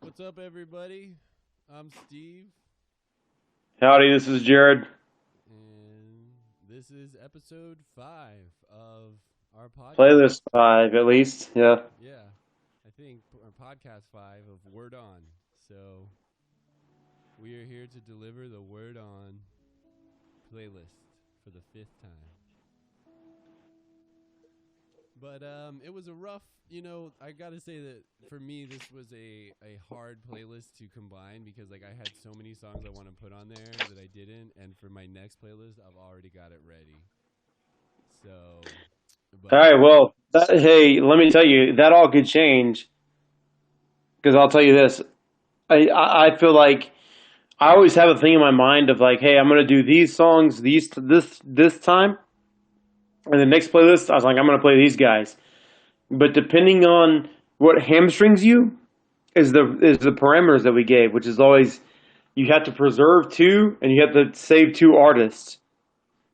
What's up, everybody? I'm Steve, Howdy, this is Jared. and this is episode 5 of our podcast. Playlist 5, at least. Yeah. Yeah, I think our podcast 5 of Word On. So, we are here to deliver the Word On playlist for the fifth time. But it was a rough, I gotta say that for me, this was a hard playlist to combine because like I had so many songs I want to put on there that I didn't, and for my next playlist, I've already got it ready. So, All but right, well, hey, let me tell you, that all could change because I'll tell you this. I feel like I always have a thing in my mind of like, hey, I'm going to do these songs this time. And the next playlist, I was like, I'm going to play these guys. But depending on what hamstrings you is the parameters that we gave, which is always you have to preserve two and you have to save two artists.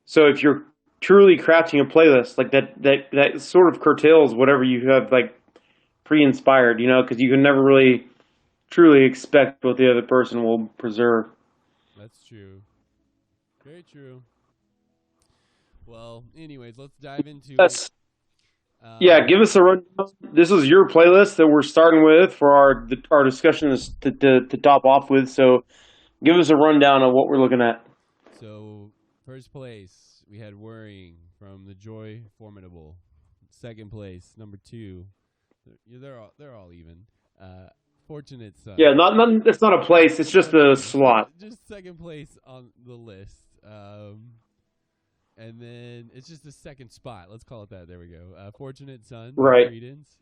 So if you're truly crafting a playlist like that sort of curtails whatever you have like pre-inspired, because you can never really truly expect what the other person will preserve. that's true. Very true. Well, anyways, let's dive into it. That's Yeah. Um, Give us a rundown. This is your playlist that we're starting with for our discussion to top off with. So give us a rundown of what we're looking at. so first place, we had Worrying from The Joy Formidable. Second place, number 2. They're all even. Uh, Fortunate Yeah, Son. not it's not a place. It's just a Okay, slot. just second place on the list. And then it's just the second spot. Let's call it that. There we go. Fortunate Son by Right. Credence.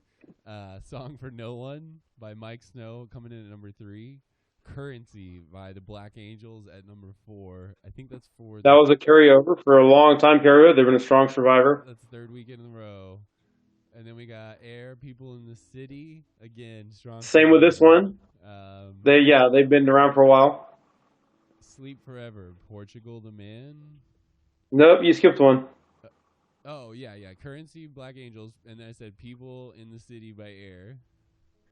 Song for No One by Mike Snow coming in at number 3. Currency by the Black Angels at number 4. I think that's for That the was a carryover for a long time carryover. They've been a strong survivor. that's third weekend in a row. And then we got Air, People in the City, again strong Same with this survivor. one. Um, They've been around for a while. Sleep Forever, Portugal the Man. Nope, you skipped one. Uh, oh yeah, Currency, Black Angels, and then I said People in the City by Air.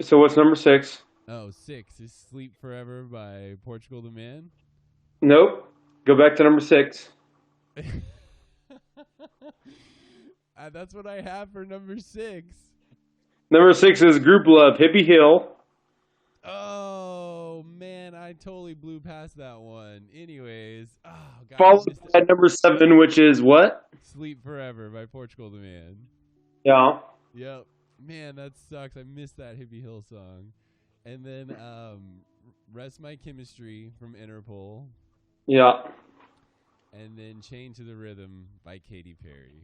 So what's number 6? Oh, 6 is Sleep Forever by Portugal the Man. Nope. Go back to number 6. That's what I have for number 6. Number 6 is Group Love, Hippie Hill. Oh man, I totally blew past that one. Anyways, oh god, I Followed missed it. by number 7, which is what? Sleep Forever by Portugal the Man. Yeah. Yep. Man, that sucks. I missed that Hippie Hill song. And then Rest My Chemistry from Interpol. Yeah. And then Chain to the Rhythm by Katy Perry.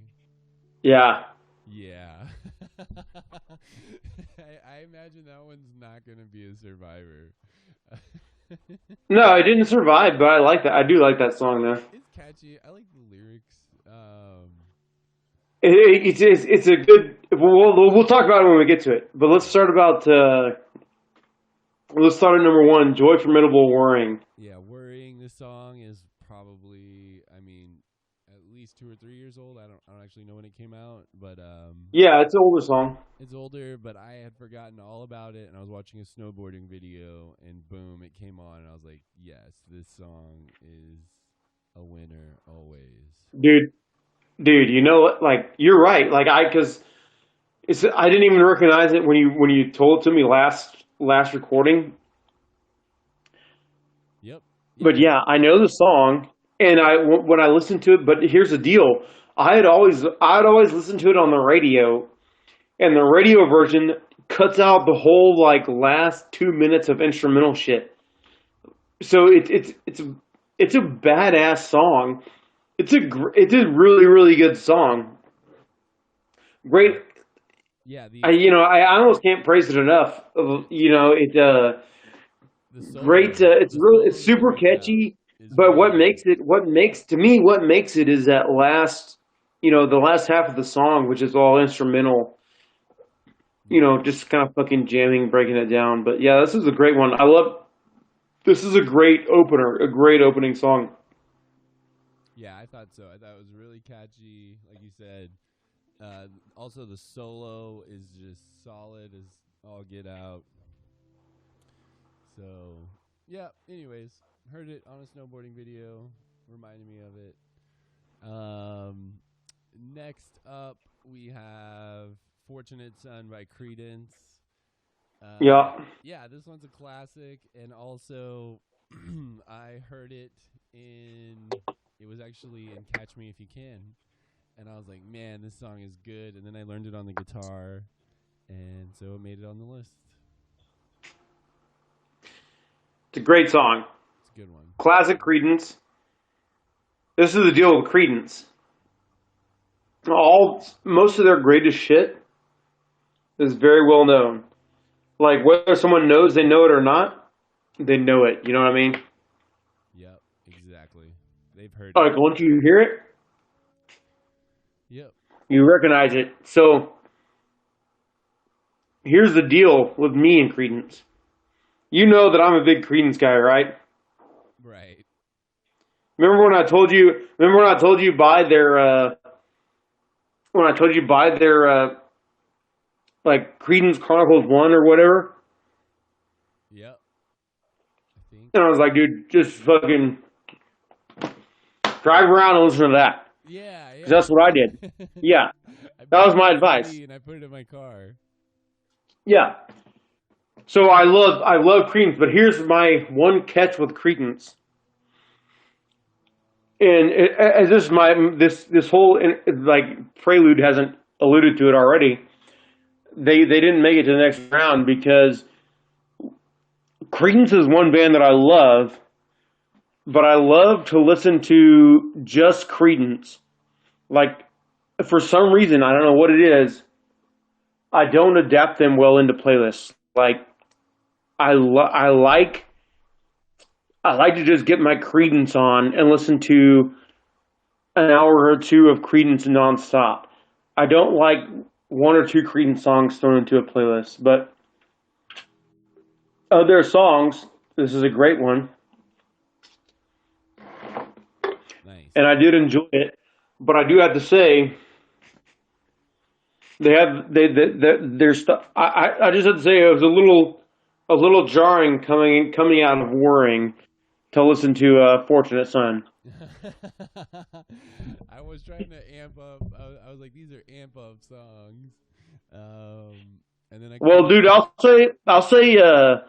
Yeah. Yeah. I imagine that one's not going to be a survivor. No, it didn't survive, but I like that. I do like that song though. It's catchy. I like the lyrics. It's a good. We'll talk about it when we get to it. But let's start at number 1. Joy Formidable Worrying. Yeah, Worrying. This song is probably, I mean, at least 2 or 3 years old. I don't actually know when it came out, but Yeah, it's an older song. it's older. But I had forgotten all about it, and I was watching a snowboarding video, and boom, it came on, and I was like, yes, this song is a winner always. Dude, you know what? Like you're right. Like because I didn't even recognize it when you told it to me last recording. Yep. Yeah. But yeah, I know the song, and when I listened to it. But here's the deal: I'd always listen to it on the radio, and the radio version cuts out the whole like last 2 minutes of instrumental shit. So it's a badass song. It's a really really good song. Great. Yeah. I almost can't praise it enough. The Great. solo, the It's solo that super comes out catchy. is But really good. what makes it is that the last half of the song, which is all instrumental. Yep. Just kind of fucking jamming, breaking it down. But yeah, this is a great one. This is a great opener, a great opening song. Yeah, I thought so. I thought it was really catchy, like you said. Also, the solo is just solid as all get out. So yeah. Anyways, heard it on a snowboarding video, reminded me of it. Next up, we have "Fortunate Son" by Credence. Yeah. Yeah, this one's a classic, and also I heard it in. It was actually in "Catch Me If You Can," and I was like, "Man, this song is good." And then I learned it on the guitar, and so it made it on the list. It's a great song. It's a good one. Classic Credence. This is the deal with Credence. Most of their greatest shit is very well known. Like whether someone knows they know it or not, they know it. You know what I mean? Yep, exactly. They've heard Like it. once you hear it, Yep. you recognize it. So here's the deal with me and Credence. You know that I'm a big Credence guy, right? Right. Remember when I told you? Remember when I told you buy their? When I told you buy their like Credence Chronicles 1 or whatever, Yep. I think. and I was like, dude, just fucking drive around and listen to that. Yeah, 'Cause that's what I did. Yeah, I that was bought my the advice. CD and I put it in my car. Yeah. So I love Credence, but here's my one catch with Credence. And as this whole like prelude hasn't alluded to it already. They didn't make it to the next round because Credence is one band that I love, but I love to listen to just Credence. Like for some reason, I don't know what it is. I don't adapt them well into playlists. Like I like to just get my Credence on and listen to an hour or two of Credence nonstop. I don't like one or two Credence songs thrown into a playlist, but of their songs, this is a great one, Nice. and I did enjoy it. But I do have to say, their stuff. I just have to say it was a little jarring coming out of Warring to listen to "Fortunate Son." I was trying to amp up. I was like, these are amp up songs. And then I Well, couldn't. dude, I'll say that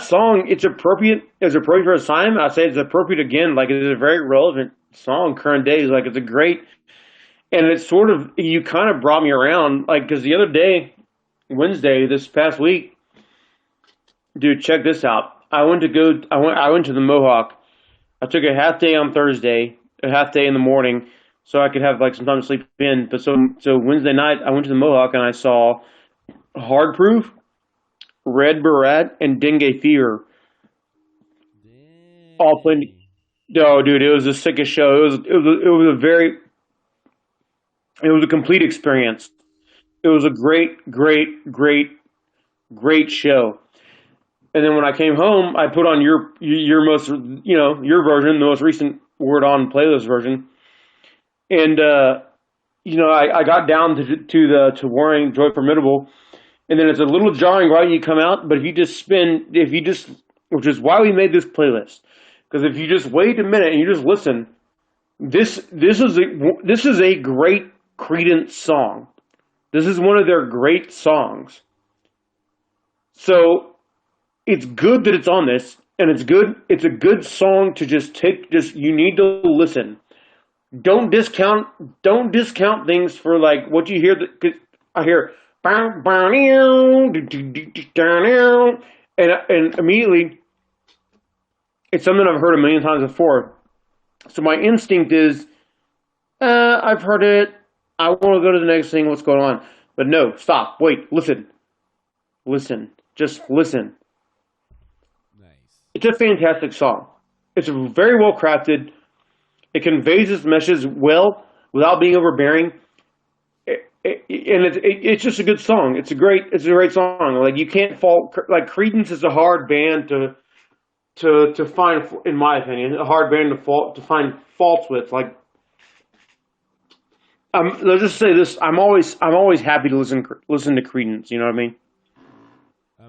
song it's appropriate for its time. I say it's appropriate again. Like it's a very relevant song current days. Like it's a great, and it's sort of you kind of brought me around. Like because the other day, Wednesday this past week, dude, check this out. I went to the Mohawk. I took a half day on Thursday, a half day in the morning, so I could have like some time to sleep in. But so Wednesday night, I went to the Mohawk and I saw Hard Proof, Red Beret, and Dengue Fever all playing. Dang. No, dude, it was the sickest show. It was a complete experience. It was a great show. And then when I came home, I put on your most your version, the most recent Word On playlist version, and I got down to Warring Joy Formidable, and then it's a little jarring right when you come out. But which is why we made this playlist, because if you just wait a minute and you just listen, this is a great Credence song. This is one of their great songs. So it's good that it's on this, and it's good. It's a good song to just take. Just you need to listen. Don't discount things for like what you hear. Cause I hear and immediately it's something I've heard a million times before. So my instinct is, I've heard it. I want to go to the next thing. What's going on? But no, stop. Wait. Listen. Just listen. Nice. It's a fantastic song. It's very well crafted. It conveys its message well without being overbearing. It's just a good song. It's a great song. Like you can't fault. Like Creedence is a hard band to find, in my opinion, a hard band to find faults with. Like, let's just say this: I'm always happy to listen to Creedence. You know what I mean?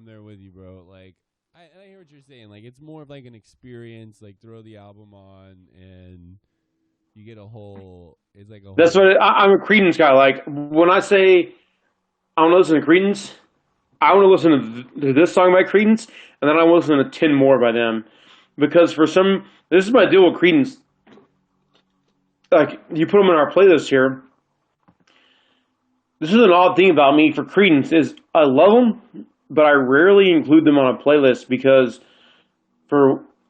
I'm there with you, bro. Like, I hear what you're saying. Like, it's more of like an experience. Like, throw the album on and you get a whole. It's like a That's whole. what I'm a Credence guy. Like when I say I want to listen to Credence, I want to listen to this song by Credence, and then I want to listen to 10 more by them, because this is my deal with Credence. Like you put them in our playlist here. This is an odd thing about me for Credence is I love them, but I rarely include them on a playlist because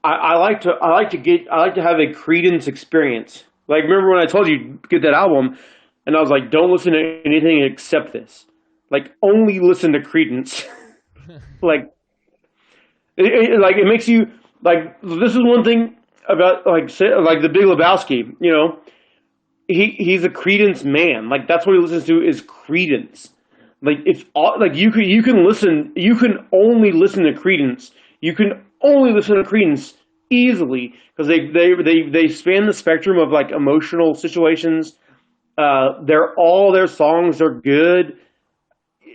I like to have a Credence experience. Like remember when I told you get that album, and I was like, don't listen to anything except this. Like only listen to Credence. Like it makes you like this is one thing about like the Big Lebowski. You know, he's a Credence man. Like that's what he listens to is Credence. Like it's all like you can only listen to Credence. You can only listen to Credence easily because they span the spectrum of like emotional situations. All their songs are good.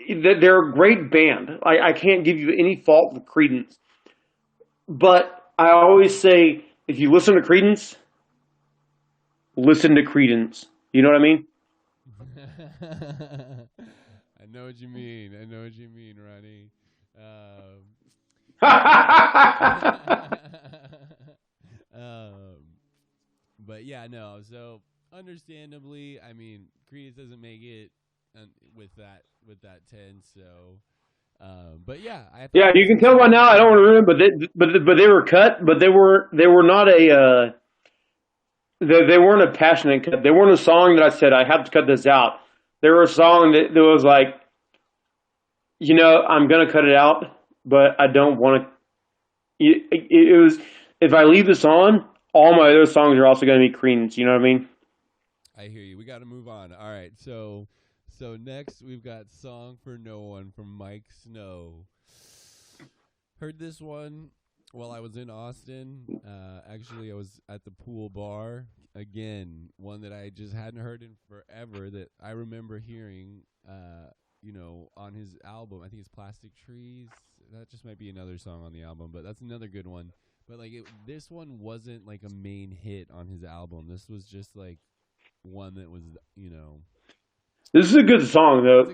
They're a great band. I can't give you any fault with Credence, but I always say if you listen to Credence, listen to Credence. You know what I mean? I know what you mean. I know what you mean, Ronnie. Um, but yeah, no. So understandably, I mean, Credence doesn't make it with that 10. So, but yeah, Yeah, you can tell by now. I don't want to ruin it, but they were cut, but they were not a they weren't a passionate cut. They weren't a song that I said I have to cut this out. They were a song that was like, you know, I'm gonna cut it out, but I don't want to. It was if I leave this on, all my other songs are also going to be Credence. You know what I mean? I hear you. We got to move on. All right, so next we've got "Song for No One" from Mike Snow. Heard this one while I was in Austin. Actually, I was at the pool bar again. One that I just hadn't heard in forever. That I remember hearing. You know, on his album, I think it's "Plastic Trees." That just might be another song on the album, but that's another good one. But like, this one wasn't like a main hit on his album. This was just like one that was, you know. This is a good song, though.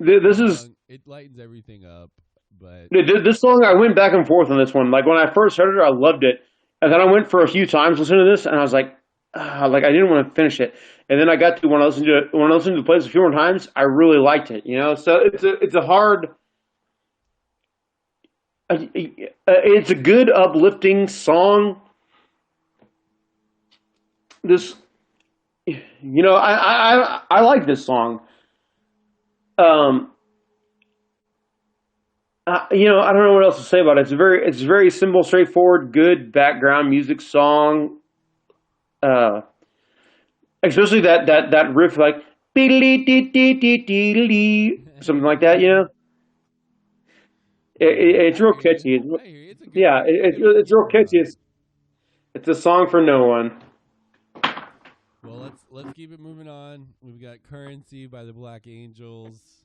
It lightens everything up, but this song. I went back and forth on this one. Like when I first heard it, I loved it, and then I went for a few times listening to this, and I was like I didn't want to finish it. And then I got to when I listened to the plays a few more times, I really liked it. You know, so it's a hard. It's a good uplifting song. This, you know, I like this song. You know, I don't know what else to say about it. It's very simple, straightforward, good background music song. Especially that riff, like something like that. You know, it's real catchy. Yeah, it's real catchy. It's a song for no one. Well, let's keep it moving on. We've got "Currency" by the Black Angels,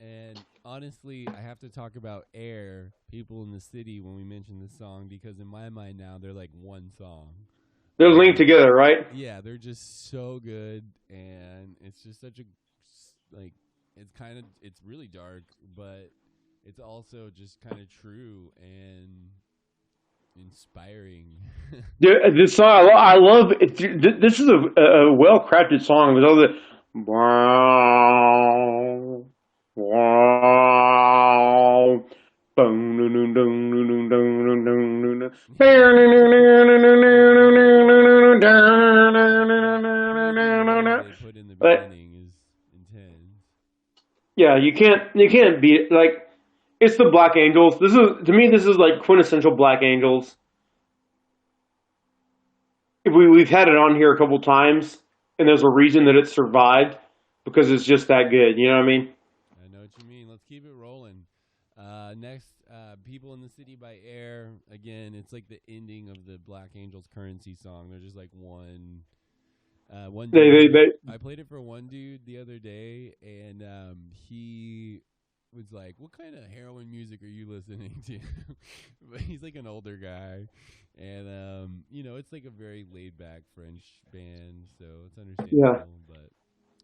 and honestly, I have to talk about "Air," "People in the City" when we mention this song because in my mind now they're like one song. They're linked together, right? Yeah, they're just so good, and it's just such a like. It's really dark, but it's also just kind of true and inspiring. Dude, this song I love. This is a well crafted song with all the wow, wow, they put in the beginning is intense. Yeah, you can't beat it. Like it's the Black Angels. This is like quintessential Black Angels. We've had it on here a couple times, and there's a reason that it survived because it's just that good. You know what I mean? I know what you mean. Let's keep it rolling. Next, "People in the City" by Air. Again, it's like the ending of the Black Angels Currency song. They're just like one dude. I played it for one dude the other day, and he was like, "What kind of heroin music are you listening to?" But he's like an older guy, and it's like a very laid back French band, so it's Yeah. understandable. But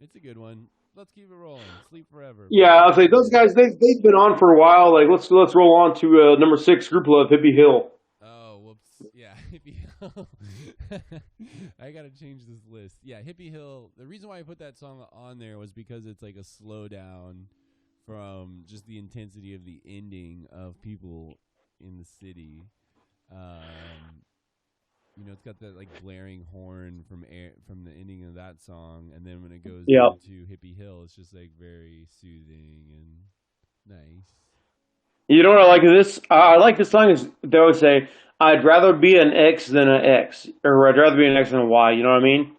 it's a good one. Let's keep it rolling. Sleep Forever. Yeah, I'll say those guys. They've been on for a while. Like let's roll on to number 6, Group Love, Hippie Hill. Oh, whoops. Yeah, Hippie Hill. I got to change this list. Yeah, Hippie Hill. The reason why I put that song on there was because it's like a slowdown from just the intensity of the ending of people in the city. It's got that like blaring horn from the ending of that song, and then when it goes Yeah. into Hippie Hill, it's just like very soothing and nice. You know what I like of this? I like this song is they always say, "I'd rather be an X than an X," or "I'd rather be an X than a Y." You know what I mean?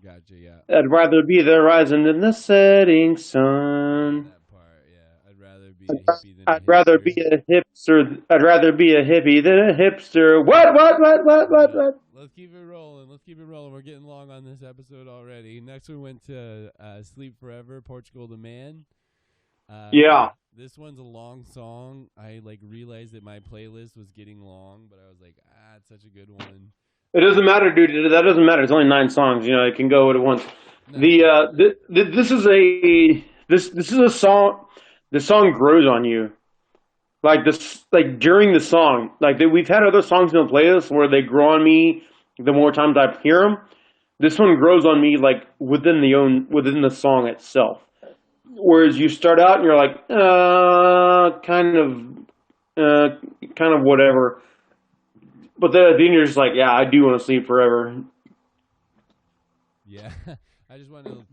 Gotcha. Yeah. I'd rather be the rising than the setting sun. That part. Yeah. I'd rather be a hippie than a I'd rather be hipster. a hipster. I'd rather be a hippie than a hipster. What? Let's keep it rolling. Let's keep it rolling. We're getting long on this episode already. Next we went to Sleep Forever, Portugal the Man. Yeah. This one's a long song. I like realized that my playlist was getting long, but I was like, it's such a good one. It doesn't matter, dude. That doesn't matter. It's only 9 songs. You know, it can go at once. No. This is a song. The song grows on you. Like this, like during the song, we've had other songs in the playlist where they grow on me the more times I hear them. This one grows on me like within the song itself. Whereas you start out and you're like, kind of whatever. But then at the end you're just like, yeah, I do want to sleep forever. Yeah, I just want to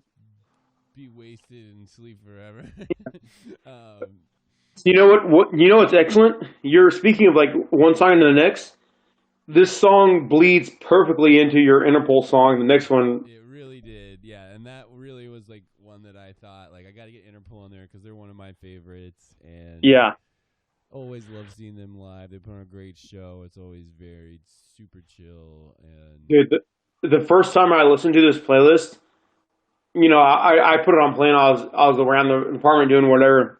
be wasted and sleep forever. You know what's excellent? You're speaking of like one song to the next. This song bleeds perfectly into your Interpol song. The next one, it really did, yeah, and that really was like one that I thought like I got to get Interpol in there because they're one of my favorites, and yeah, always love seeing them live. They put on a great show. It's always very super chill and. dude. The first time I listened to this playlist, I put it on playing. I was around the apartment doing whatever.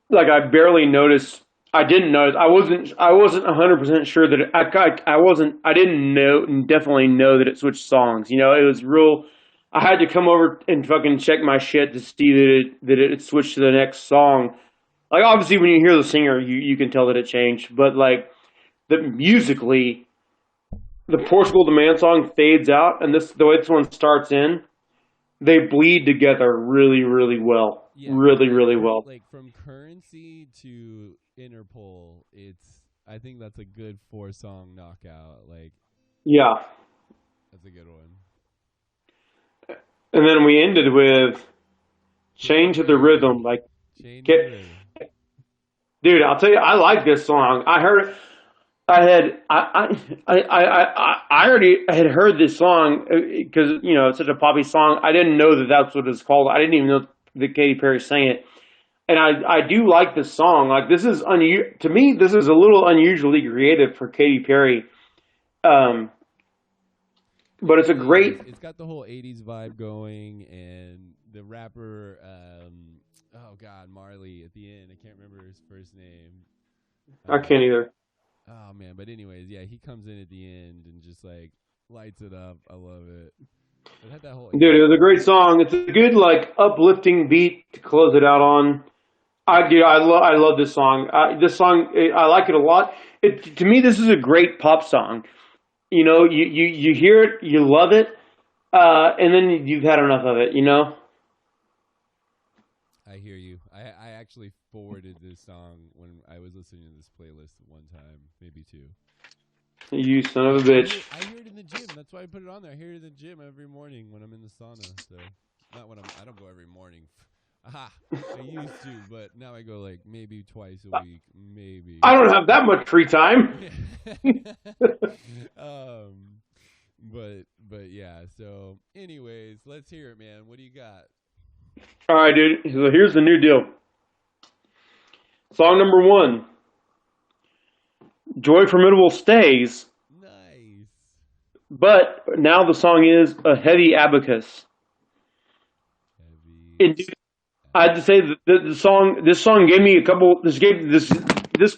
Like I barely noticed. I didn't notice. I wasn't 100% sure that I wasn't. I didn't know definitely know that it switched songs. It was real. I had to come over and fucking check my shit to see that it switched to the next song. Like obviously when you hear the singer, you can tell that it changed. But like musically, the Portugal the Man song fades out, and the way this one starts in, they bleed together really, really well. Yeah, really, really well. Like from Currency to Interpol, I think that's a good 4-song knockout. Like, yeah, that's a good one. And then we ended with Chain to the Rhythm. Like, dude, I'll tell you, I like this song. I heard it. I already had heard this song because it's such a poppy song. I didn't know that that's what it's called. I didn't even know that Katy Perry sang it, and I do like this song. Like this is to me, this is a little unusually creative for Katy Perry, but it's a great. It's got the whole '80s vibe going, and the rapper, oh God, Marley at the end. I can't remember his first name. I can't either. Oh man, but anyways, yeah, he comes in at the end and just like lights it up. I love it. It had that whole dude, it was a great song. It's a good like uplifting beat to close it out on. I love this song. This song I like it a lot. To me, this is a great pop song. You hear it, you love it, and then you've had enough of it. I hear you. I actually forwarded this song when I was listening to this playlist one time, maybe 2. You son of a bitch. I hear it in the gym. That's why I put it on there. I hear it in the gym every morning when I'm in the sauna. So, not when I don't go every morning. Aha, I used to, but now I go like maybe twice a week, maybe. I don't have that much free time. But yeah. So, anyways, let's hear it, man. What do you got? All right, dude. So here's the new deal. Song number 1. Joy Formidable stays. Nice. But now the song is A Heavy Abacus. Heavy I had to say that the song. This song gave me a couple. This gave this. Sure.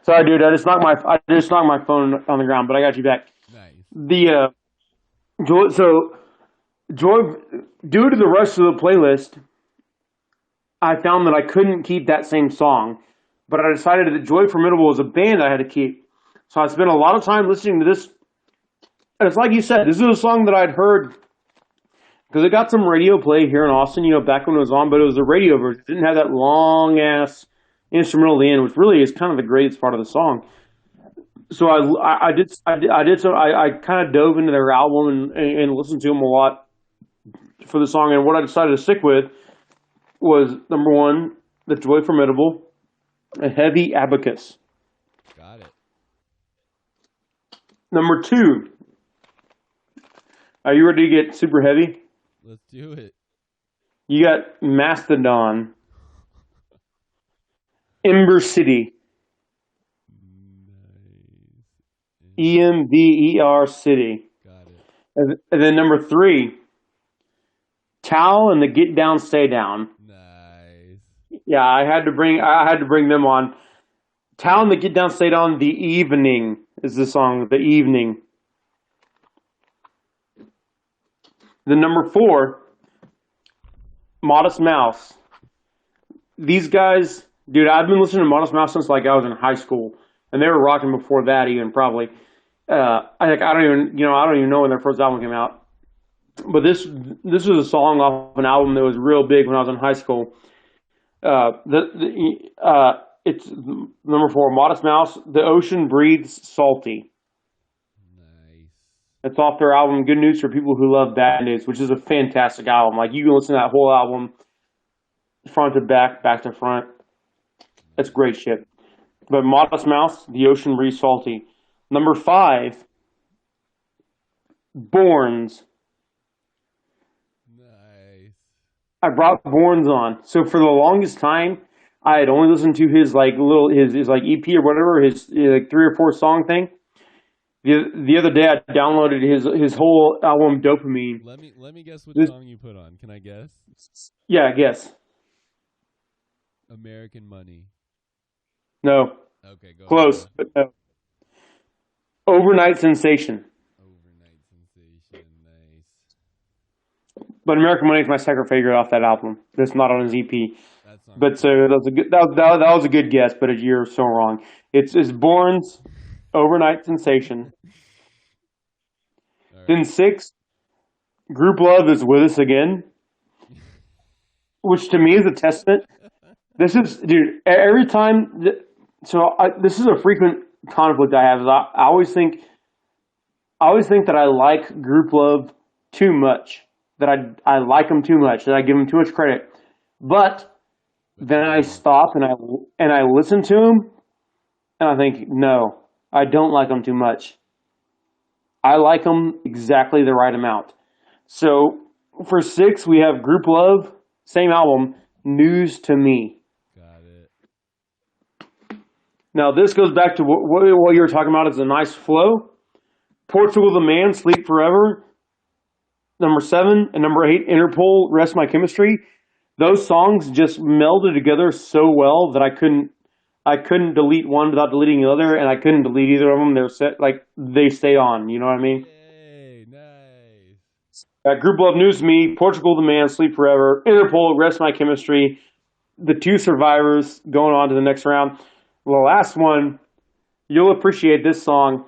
Sorry, dude. I just knocked my phone on the ground, but I got you back. Nice. The joy. So joy. Due to the rest of the playlist, I found that I couldn't keep that same song, but I decided that Joy Formidable was a band I had to keep. So I spent a lot of time listening to this. And it's like you said, this is a song that I'd heard because it got some radio play here in Austin, back when it was on, but it was a radio version. It didn't have that long ass instrumental at the end, which really is kind of the greatest part of the song. So I kind of dove into their album and listened to them a lot for the song. And what I decided to stick with was number one, the Joy Formidable, a Heavy Abacus. Got it. Number two, are you ready to get super heavy? Let's do it. You got Mastodon, Ember City, Nice. Ember City. Got it. And then number three, Tao and the Get Down, Stay Down. Nice. Yeah, I had to bring them on. Tao and the Get Down, Stay Down. The Evening is the song. The Evening. The number four, Modest Mouse. These guys, dude, I've been listening to Modest Mouse since like I was in high school, and they were rocking before that even probably. I don't even know when their first album came out, but this was a song off an album that was real big when I was in high school. It's number four, Modest Mouse. The Ocean Breathes Salty. Nice. It's off their album Good News for People Who Love Bad News, which is a fantastic album. Like you can listen to that whole album, front to back, back to front. That's great shit. But Modest Mouse, The Ocean Breathes Salty. Number five, Borns. Nice. I brought Borns on. So for the longest time, I had only listened to his like his like EP or whatever, his like 3 or 4 song thing. The other day, I downloaded his whole album Dopamine. Let me guess what song you put on. Can I guess? Yeah, I guess. American Money. No. Okay, go Close, ahead. but no. Overnight Sensation. Overnight Sensation. Nice. But American Money is my second favorite off that album. That's not on his EP. That song. But so that was a good that was a good guess, but you're so wrong. It's Borns, Overnight Sensation. All right. Then 6, Group Love is With Us Again, which to me is a testament. This is, dude, every time. This is a frequent conflict I have. Is I always think that I like Group Love too much. That I like them too much. That I give them too much credit. But then I stop and I listen to them, and I think, no, I don't like them too much. I like them exactly the right amount. So for 6, we have Group Love, same album, News to Me. Got it. Now this goes back to what you were talking about is a nice flow. Portugal the Man, Sleep Forever. Number 7 and number 8, Interpol, Rest My Chemistry. Those songs just melded together so well that I couldn't delete one without deleting the other, and I couldn't delete either of them. They're set like they stay on. You know what I mean? Yay, nice. Group Love, News to Me, Portugal the Man, Sleep Forever, Interpol, Rest My Chemistry. The 2 survivors going on to the next round. The last one, you'll appreciate this song.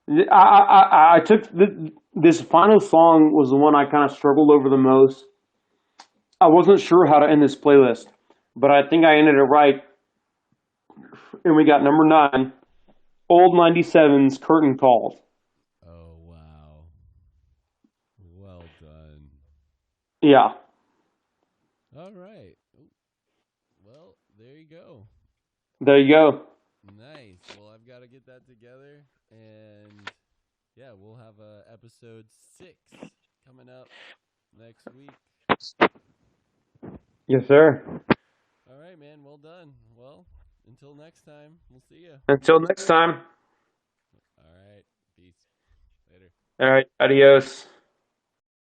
I took this final song was the one I kind of struggled over the most. I wasn't sure how to end this playlist, but I think I ended it right. And we got number 9, Old 97's Curtain Call. Oh, wow. Well done. Yeah. All right. Well, there you go. There you go. Nice. Well, I've got to get that together. And, yeah, we'll have episode 6 coming up next week. Yes, sir. All right, man. Well done. Well, until next time, we'll see you. Until next time. All right. Peace. Later. All right. Adios.